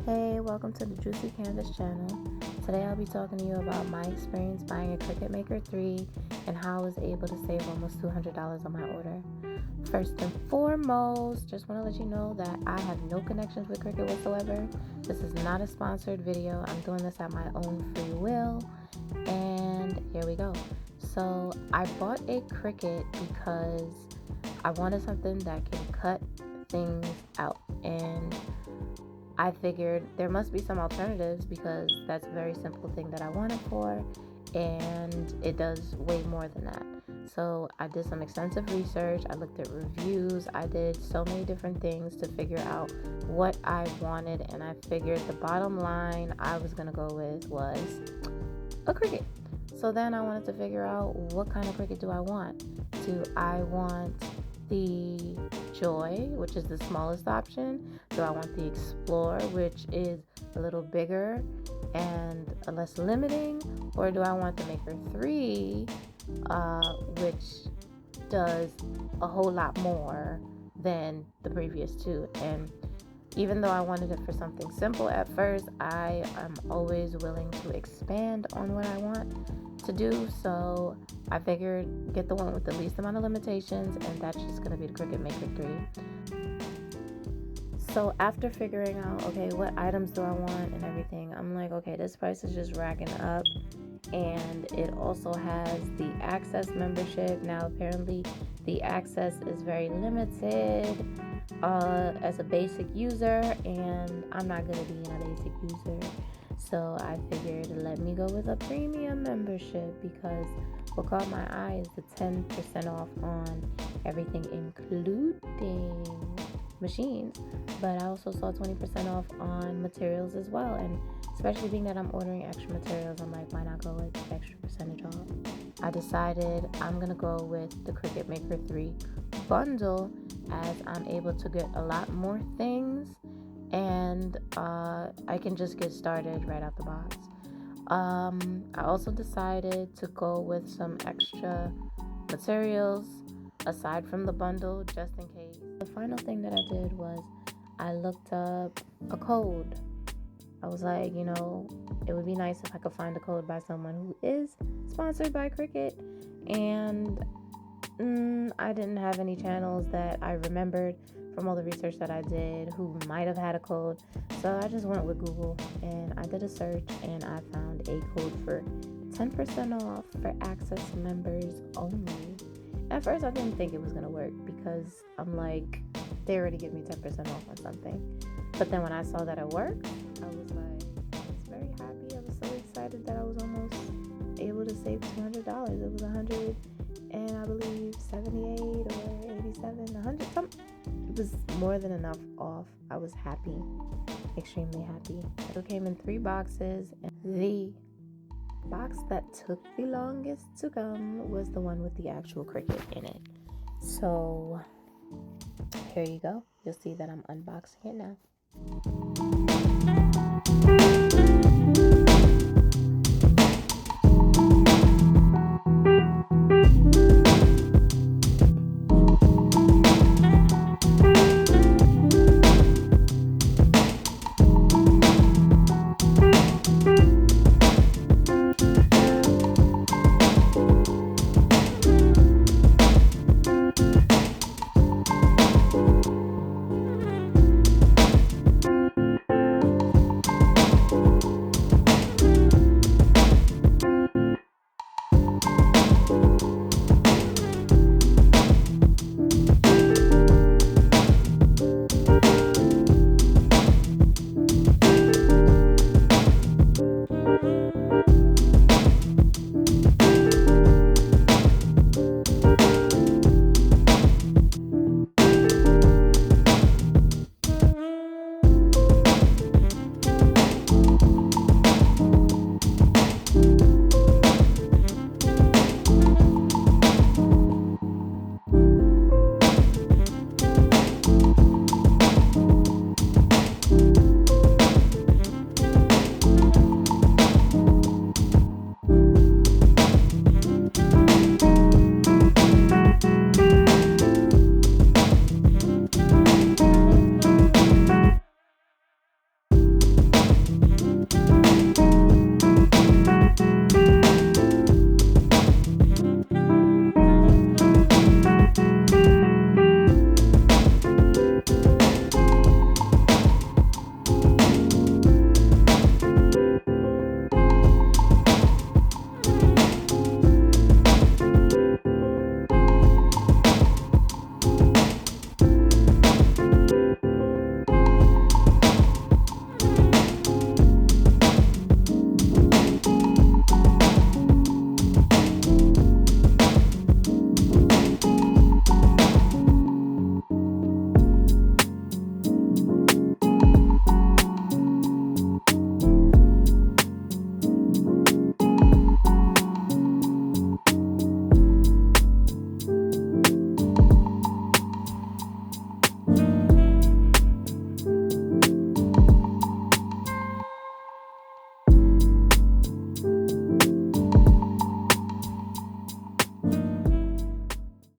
Hey, welcome to the Juicy Canvas channel. Today I'll be talking to you about my experience buying a CRiCUT Maker 3 and how I was able to save almost $200 on my order. First and foremost, just want to let you know that I have no connections with CRiCUT whatsoever. This is not a sponsored video. I'm doing this at my own free will. And here we go. So I bought a CRiCUT because I wanted something that can cut things out, and I figured there must be some alternatives because that's a very simple thing that I wanted for, and it does way more than that. So I did some extensive research. I looked at reviews. I did so many different things to figure out what I wanted, and I figured the bottom line I was going to go with was a CRiCUT. So then I wanted to figure out, what kind of CRiCUT do I want? Do I want the Joy, which is the smallest option? Do I want the Explore, which is a little bigger and less limiting? Or do I want the Maker 3, which does a whole lot more than the previous two? And even though I wanted it for something simple at first, I am always willing to expand on what I want to do. So I figured get the one with the least amount of limitations, and that's just going to be the CRiCUT Maker 3. So after figuring out, okay, what items do I want and everything, I'm like, okay, this price is just racking up. And it also has the Access membership. Now apparently the Access is very limited as a basic user, and I'm not going to be a basic user. So I figured, let me go with a premium membership, because what caught my eye is the 10% off on everything, including machines. But I also saw 20% off on materials as well. And especially being that I'm ordering extra materials, I'm like, why not go with extra percentage off? I decided I'm going to go with the CRiCUT Maker 3 bundle, as I'm able to get a lot more things, and I can just get started right out the box. I also decided to go with some extra materials aside from the bundle, just in case. The final thing that I did was I looked up a code. I was like, it would be nice if I could find a code by someone who is sponsored by CRiCUT, and I didn't have any channels that I remembered from all the research that I did who might have had a code. So I just went with Google and I did a search, and I found a code for 10% off for Access members only. At first I didn't think it was going to work, because I'm like, they already give me 10% off on something. But then when I saw that it worked, I was very happy. I was so excited that I was almost able to save $200. It was 100 and I believe 78 or 87, 100 something. It was more than enough off. I was happy, extremely happy. It came in 3 boxes, and the box that took the longest to come was the one with the actual CRiCUT in it. So here you go. You'll see that I'm unboxing it now.